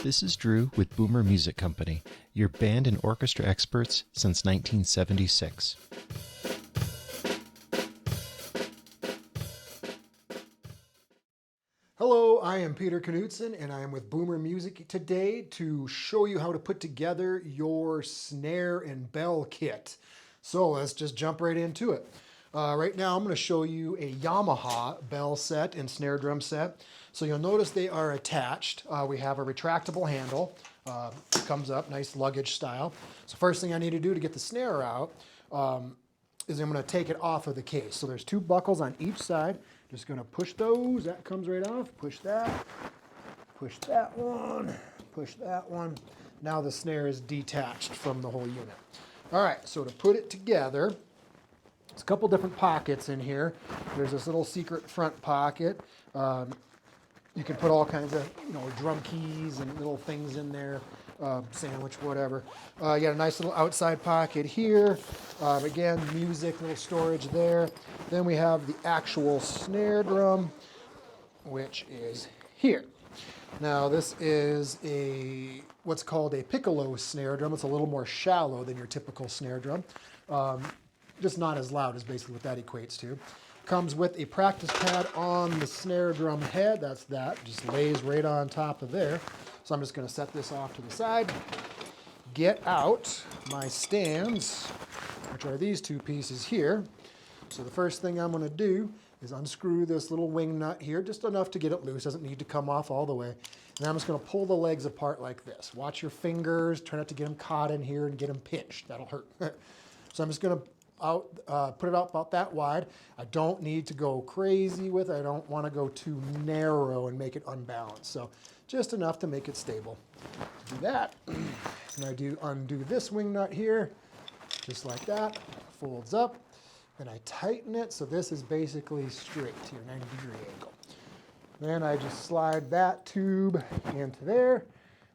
This is Drew with Boomer Music Company, your band and orchestra experts since 1976. Hello, I am Peter Knudsen and I am with Boomer Music today to show you how to put together your snare and bell kit. So let's just jump right into it. Right now I'm going to show you a Yamaha bell set and snare drum set. So you'll notice they are attached. We have a retractable handle. It comes up, nice luggage style. So first thing I need to do to get the snare out is I'm going to take it off of the case. So there's two buckles on each side. Just going to push those. That comes right off. Push that one, push that one. Now the snare is detached from the whole unit. All right, so to put it together, there's a couple different pockets in here. There's this little secret front pocket. You can put all kinds of, drum keys and little things in there, sandwich, whatever. You got a nice little outside pocket here. Again, music, little storage there. Then we have the actual snare drum, which is here. Now this is what's called a piccolo snare drum. It's a little more shallow than your typical snare drum. Just not as loud is basically what that equates to. Comes with a practice pad on the snare drum head. That just lays right on top of there. So I'm just going to set this off to the side. Get out my stands, which are these two pieces here. So the first thing I'm going to do is unscrew this little wing nut here, just enough to get it loose. Doesn't need to come off all the way. And I'm just going to pull the legs apart like this. Watch your fingers. Try not to get them caught in here and get them pinched. That'll hurt. So I'm just going to put it out about that wide. I don't need to go crazy with it. I don't want to go too narrow and make it unbalanced. So just enough to make it stable. Do that. And I do undo this wing nut here, just like that. Folds up. Then I tighten it, so this is basically straight here, 90-degree angle. Then I just slide that tube into there.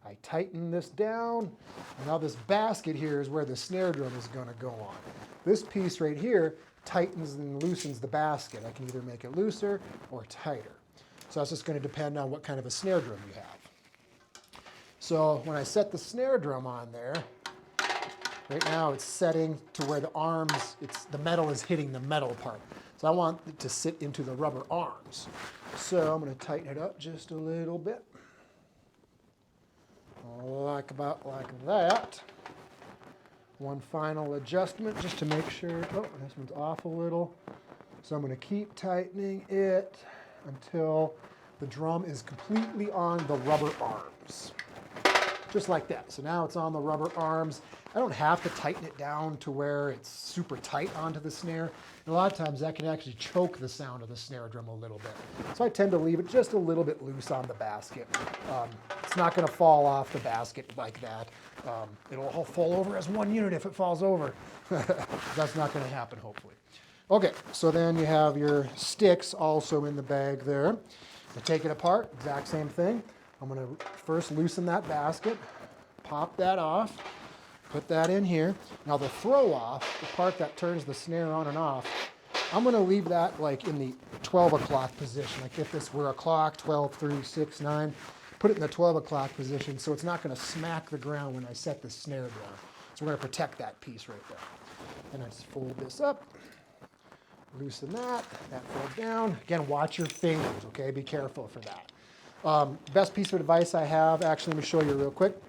I tighten this down. And now this basket here is where the snare drum is going to go on. This piece right here tightens and loosens the basket. I can either make it looser or tighter. So that's just going to depend on what kind of a snare drum you have. So when I set the snare drum on there, right now it's setting to where the arms, the metal is hitting the metal part. So I want it to sit into the rubber arms. So I'm going to tighten it up just a little bit. About like that. One final adjustment just to make sure, this one's off a little. So I'm going to keep tightening it until the drum is completely on the rubber arms. Just like that. So now it's on the rubber arms. I don't have to tighten it down to where it's super tight onto the snare. And a lot of times that can actually choke the sound of the snare drum a little bit. So I tend to leave it just a little bit loose on the basket. It's not going to fall off the basket like that. It'll all fall over as one unit if it falls over. That's not going to happen, hopefully. Okay, so then you have your sticks also in the bag there. I take it apart, exact same thing. I'm going to first loosen that basket, pop that off, put that in here. Now the throw off, the part that turns the snare on and off, I'm going to leave that like in the 12 o'clock position. Like if this were a clock, 12, 3, 6, 9, put it in the 12 o'clock position so it's not going to smack the ground when I set the snare down. So we're going to protect that piece right there. And I just fold this up, loosen that fold down. Again, watch your fingers, okay? Be careful for that. Best piece of advice I have, actually let me show you real quick,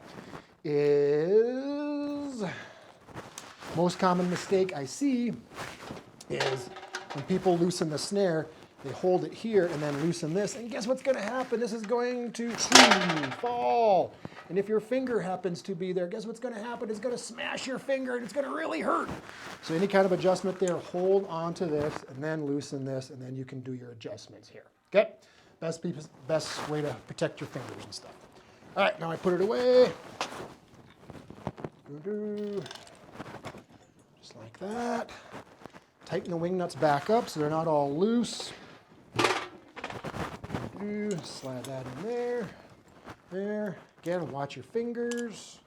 is most common mistake I see is when people loosen the snare, they hold it here and then loosen this, and guess what's going to happen? This is going to fall. And if your finger happens to be there, guess what's going to happen? It's going to smash your finger and it's going to really hurt. So any kind of adjustment there, hold onto this and then loosen this, and then you can do your adjustments here. Okay? Best way to protect your fingers and stuff. All right, now I put it away. Just like that. Tighten the wing nuts back up so they're not all loose. Slide that in there. There. Again, watch your fingers.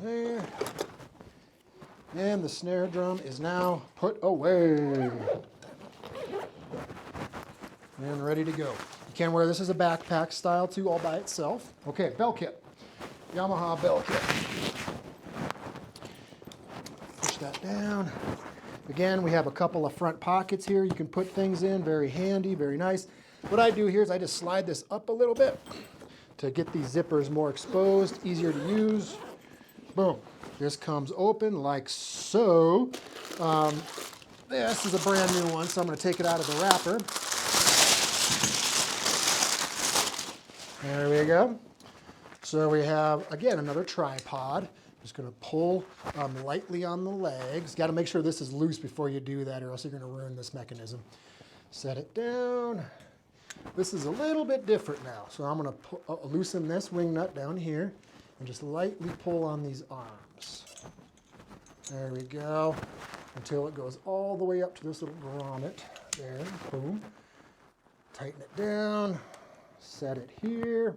There. And the snare drum is now put away. And ready to go. You can wear this as a backpack style too, all by itself. Okay, bell kit. Yamaha bell kit. Push that down. Again, we have a couple of front pockets here you can put things in. Very handy, very nice. What I do here is I just slide this up a little bit to get these zippers more exposed, easier to use. Boom. This comes open like so. This is a brand new one, so I'm going to take it out of the wrapper. There we go. So we have, again, another tripod. Just going to pull lightly on the legs. Got to make sure this is loose before you do that, or else you're going to ruin this mechanism. Set it down. This is a little bit different now. So I'm going to loosen this wing nut down here and just lightly pull on these arms. There we go. Until it goes all the way up to this little grommet. There, boom. Tighten it down. Set it here.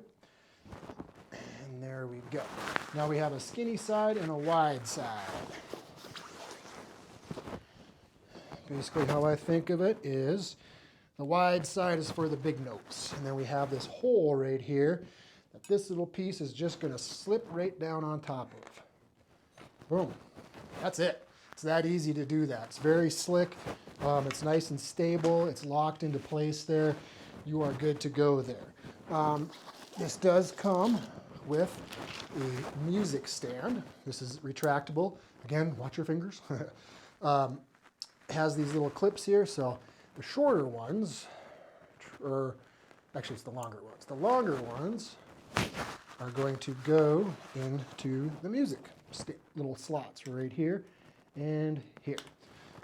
And there we go. Now we have a skinny side and a wide side. Basically how I think of it is the wide side is for the big notes. And then we have this hole right here that this little piece is just going to slip right down on top of. Boom. That's it. It's that easy to do that. It's very slick. It's nice and stable. It's locked into place there. You are good to go there. This does come with a music stand. This is retractable. Again, watch your fingers. Has these little clips here, so the shorter ones, or actually it's the longer ones. The longer ones are going to go into the music little slots right here and here.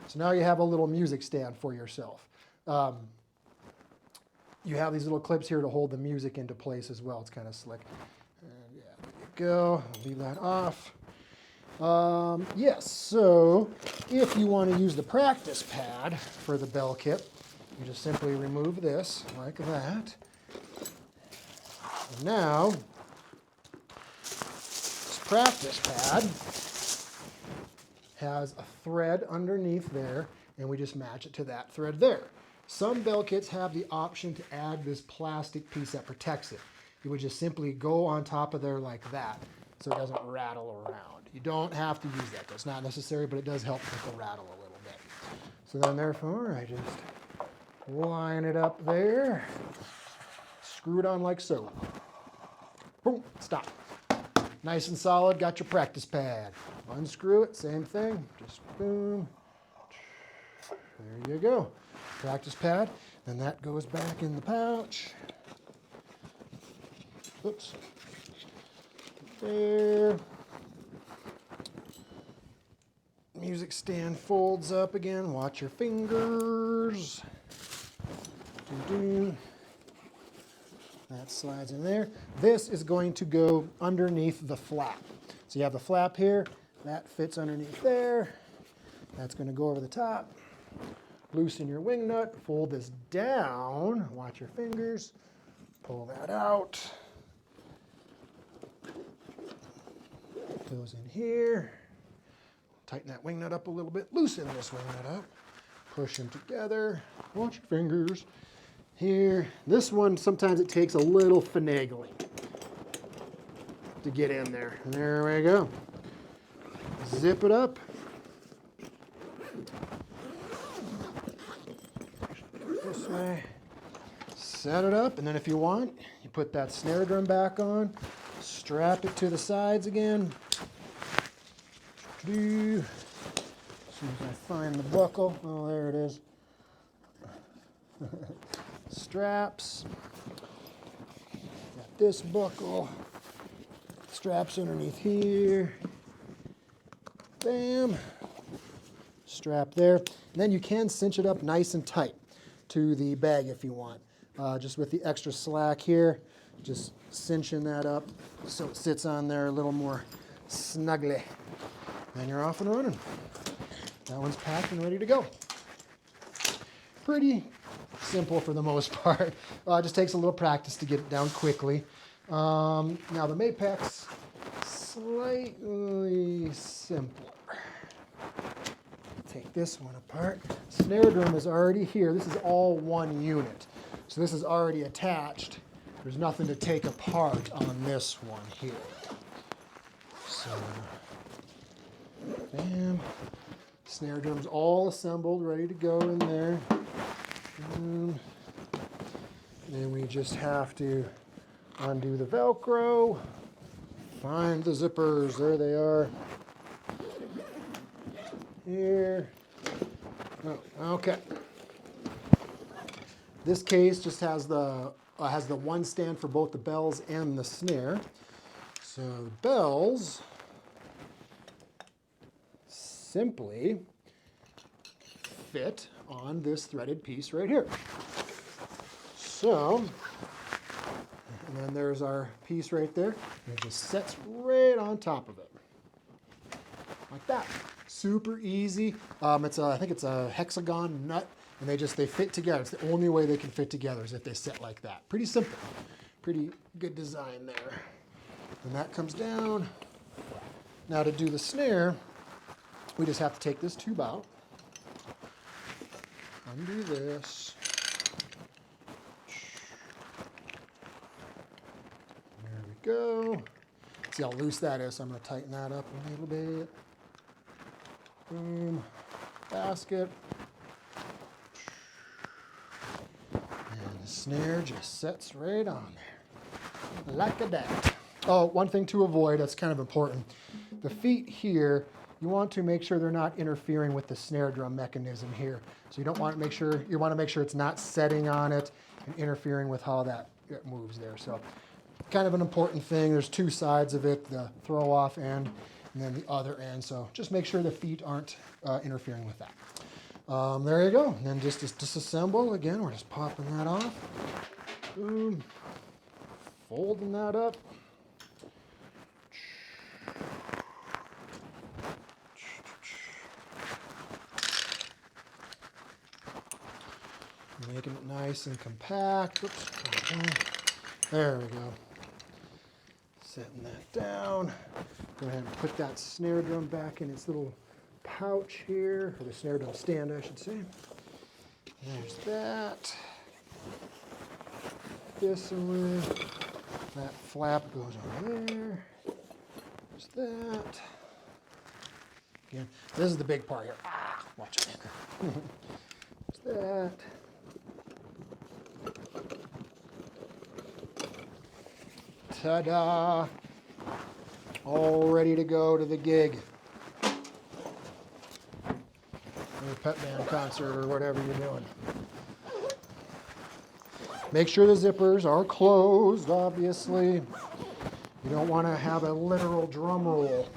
So now you have a little music stand for yourself. You have these little clips here to hold the music into place as well. It's kind of slick. And yeah, there you go. I'll leave that off. Yes, so if you want to use the practice pad for the bell kit, you just simply remove this like that. And now, this practice pad has a thread underneath there, and we just match it to that thread there. Some bell kits have the option to add this plastic piece that protects it. You would just simply go on top of there like that so it doesn't rattle around. You don't have to use that. That's not necessary, but it does help with the rattle a little bit. So then therefore, I just line it up there, screw it on like so. Boom, stop. Nice and solid, got your practice pad. Unscrew it, same thing, just boom. There you go. Practice pad, and that goes back in the pouch. Oops. There. Music stand folds up again. Watch your fingers. Doo-doo. That slides in there. This is going to go underneath the flap. So you have the flap here. That fits underneath there. That's going to go over the top. Loosen your wing nut. Fold this down. Watch your fingers. Pull that out. Goes in here. Tighten that wing nut up a little bit. Loosen this wing nut up. Push them together. Watch your fingers. Here. This one, sometimes it takes a little finagling to get in there. And there we go. Zip it up. This way. Set it up, and then if you want, you put that snare drum back on. Strap it to the sides again. As soon as I find the buckle, oh, there it is. Straps. Got this buckle. Straps underneath here. Bam. Strap there. And then you can cinch it up nice and tight to the bag if you want. Just with the extra slack here, just cinching that up so it sits on there a little more snugly. Then you're off and running. That one's packed and ready to go. Pretty simple for the most part. It just takes a little practice to get it down quickly. Now the Mapex, slightly simpler. Take this one apart. Snare drum is already here. This is all one unit. So this is already attached. There's nothing to take apart on this one here. So, bam. Snare drum's all assembled, ready to go in there. And then we just have to undo the Velcro, find the zippers, there they are. Here. Oh, okay. This case just has the one stand for both the bells and the snare. So the bells simply fit on this threaded piece right here. So, and then there's our piece right there. And it just sets right on top of it. Like that. Super easy. I think it's a hexagon nut, and they fit together. It's the only way they can fit together is if they sit like that. Pretty simple. Pretty good design there. And that comes down. Now to do the snare, we just have to take this tube out, undo this. There we go. See how loose that is, so I'm going to tighten that up a little bit. Boom. Basket. And the snare just sets right on there. Like a that. Oh, one thing to avoid, that's kind of important. The feet here, you want to make sure they're not interfering with the snare drum mechanism here. So you want to make sure it's not setting on it and interfering with how it moves there. So kind of an important thing. There's two sides of it, the throw off end and then the other end. So just make sure the feet aren't interfering with that. There you go. And then just disassemble. Again, we're just popping that off. Boom. Folding that up. Making it nice and compact. Oops. There we go. Setting that down. Go ahead and put that snare drum back in its little pouch here, or the snare drum stand, I should say. There's that. This away. That flap goes over there. There's that. Again, this is the big part here. Watch it. There's that. Ta-da! All ready to go to the gig. Or pep band concert or whatever you're doing. Make sure the zippers are closed, obviously. You don't want to have a literal drum roll.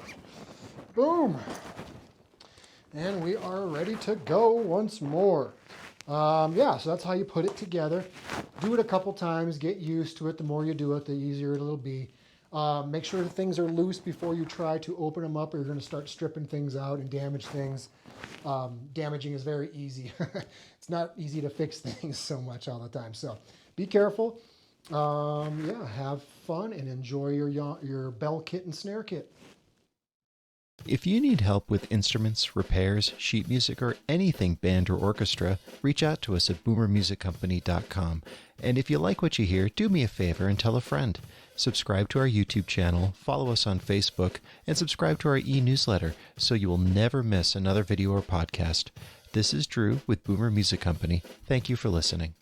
Boom! And we are ready to go once more. So that's how you put it together. Do it a couple times, get used to it. The more you do it, the easier it'll be. Make sure that things are loose before you try to open them up, or you're going to start stripping things out and damage things. Damaging is very easy. It's not easy to fix things so much all the time. So be careful. Have fun and enjoy your bell kit and snare kit. If you need help with instruments, repairs, sheet music, or anything band or orchestra, reach out to us at boomermusiccompany.com. And if you like what you hear, do me a favor and tell a friend. Subscribe to our YouTube channel, follow us on Facebook, and subscribe to our e-newsletter so you will never miss another video or podcast. This is Drew with Boomer Music Company. Thank you for listening.